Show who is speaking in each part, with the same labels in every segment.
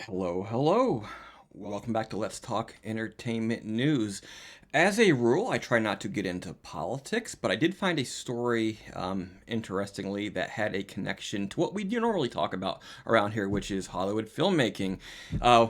Speaker 1: Hello, hello. Welcome back to Let's Talk Entertainment News. As a rule, I try not to get into politics, but I did find a story, interestingly, that had a connection to what we do normally talk about around here, which is Hollywood filmmaking. Uh,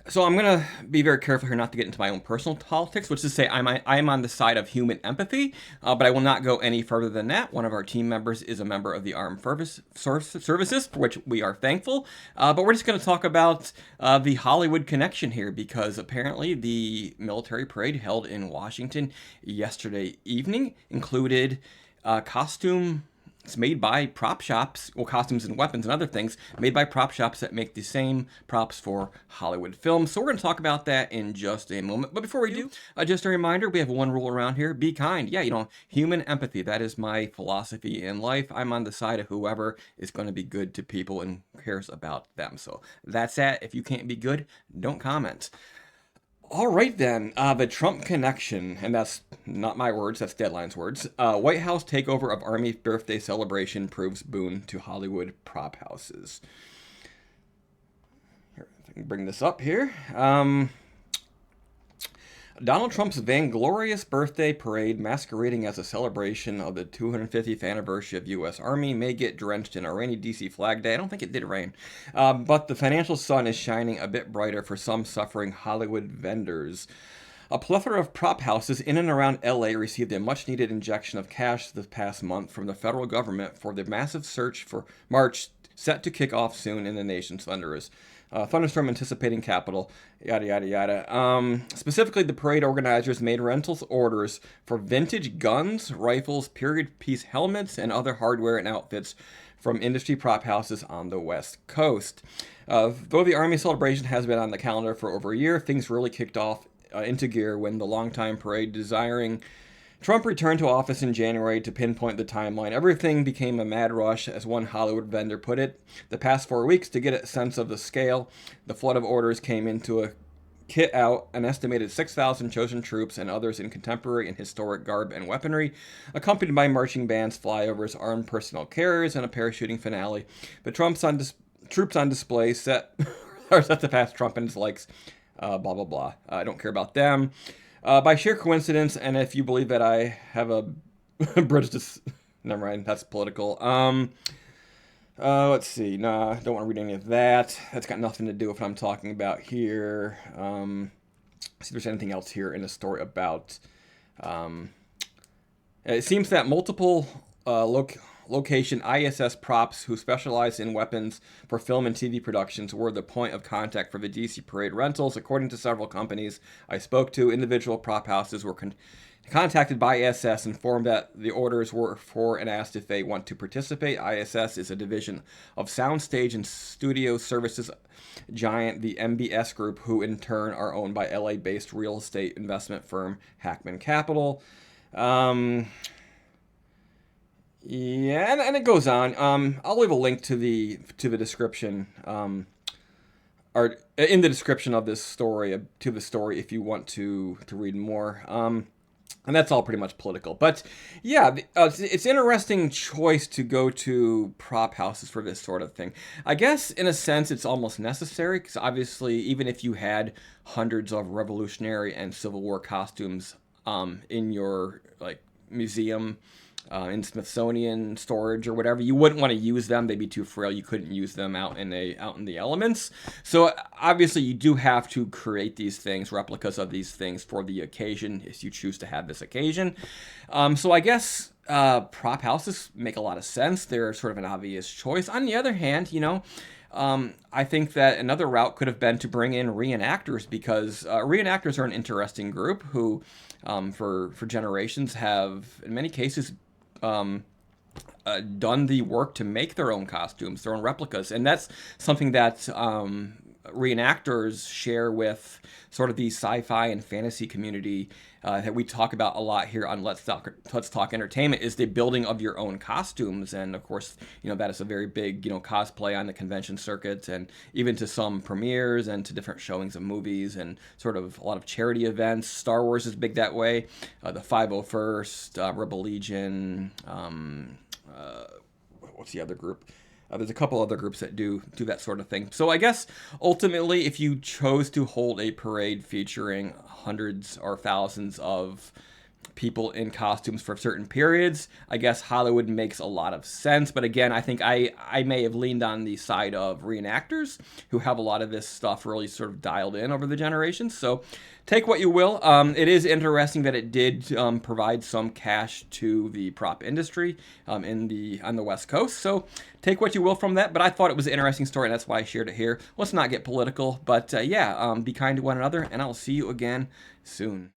Speaker 1: so I'm gonna be very careful here not to get into my own personal politics, which is to say I'm on the side of human empathy, but I will not go any further than that. One of our team members is a member of the Armed Services, for which we are thankful. But we're just going to talk about the Hollywood connection here because apparently the military parade held in Washington yesterday evening included costume it's made by prop shops, well, costumes and weapons and other things made by prop shops that make the same props for Hollywood films. So we're going to talk about that in just a moment. But before we do, just a reminder, we have one rule around here: be kind. Yeah, human empathy. That is my philosophy in life. I'm on the side of whoever is going to be good to people and cares about them. So that's that. If you can't be good, don't comment. All right, then. The Trump connection, and that's not my words, that's Deadline's words. White House takeover of Army birthday celebration proves boon to Hollywood prop houses. Here, if I can bring this up here. Donald Trump's vainglorious birthday parade, masquerading as a celebration of the 250th anniversary of U.S. Army, may get drenched in a rainy D.C. Flag Day. I don't think it did rain. But the financial sun is shining a bit brighter for some suffering Hollywood vendors. A plethora of prop houses in and around LA received a much needed injection of cash this past month from the federal government for the massive search for March set to kick off soon in the nation's thunderstorm anticipating capital, yada yada yada. Specifically, the parade organizers made rentals orders for vintage guns, rifles, period piece helmets, and other hardware and outfits from industry prop houses on the West Coast. Though the Army celebration has been on the calendar for over a year, things really kicked off into gear when the longtime parade desiring Trump returned to office in January. To pinpoint the timeline, everything became a mad rush, as one Hollywood vendor put it. The past 4 weeks, to get a sense of the scale, the flood of orders came into a kit out an estimated 6,000 chosen troops and others in contemporary and historic garb and weaponry, accompanied by marching bands, flyovers, armed personnel carriers, and a parachuting finale. But troops on display set are set to pass Trump and his likes. Blah blah blah. I don't care about them. By sheer coincidence, and if you believe that I have a bridge to... Never mind, that's political. Let's see. Nah, don't want to read any of that. That's got nothing to do with what I'm talking about here. See if there's anything else here in the story about... it seems that multiple location ISS props who specialize in weapons for film and TV productions were the point of contact for the DC parade rentals. According to several companies I spoke to, individual prop houses were contacted by ISS, informed that the orders were for, and asked if they want to participate. ISS is a division of soundstage and studio services giant, the MBS Group, who in turn are owned by LA-based real estate investment firm Hackman Capital. Yeah, and it goes on. I'll leave a link to the description, or in the description of this story, to the story, if you want to read more. And that's all pretty much political. But yeah, it's an interesting choice to go to prop houses for this sort of thing. I guess in a sense it's almost necessary, because obviously even if you had hundreds of Revolutionary and Civil War costumes in your museum, in Smithsonian storage or whatever, you wouldn't want to use them. They'd be too frail. You couldn't use them out in the elements. So obviously you do have to create these things, replicas of these things, for the occasion, if you choose to have this occasion. So I guess prop houses make a lot of sense. They're sort of an obvious choice. On the other hand, I think that another route could have been to bring in reenactors, because reenactors are an interesting group who, for generations, have in many cases done the work to make their own costumes, their own replicas, and that's something that reenactors share with sort of the sci-fi and fantasy community that we talk about a lot here on Let's Talk Entertainment, is the building of your own costumes. And of course, that is a very big, cosplay on the convention circuit, and even to some premieres and to different showings of movies and sort of a lot of charity events. Star Wars is big that way. The 501st, Rebel Legion, what's the other group? There's a couple other groups that do that sort of thing. So I guess ultimately, if you chose to hold a parade featuring hundreds or thousands of people in costumes for certain periods, I guess Hollywood makes a lot of sense. But again, I think I may have leaned on the side of reenactors who have a lot of this stuff really sort of dialed in over the generations. So take what you will. It is interesting that it did provide some cash to the prop industry on the West Coast. So take what you will from that. But I thought it was an interesting story, and that's why I shared it here. Let's not get political, but yeah, be kind to one another, and I'll see you again soon.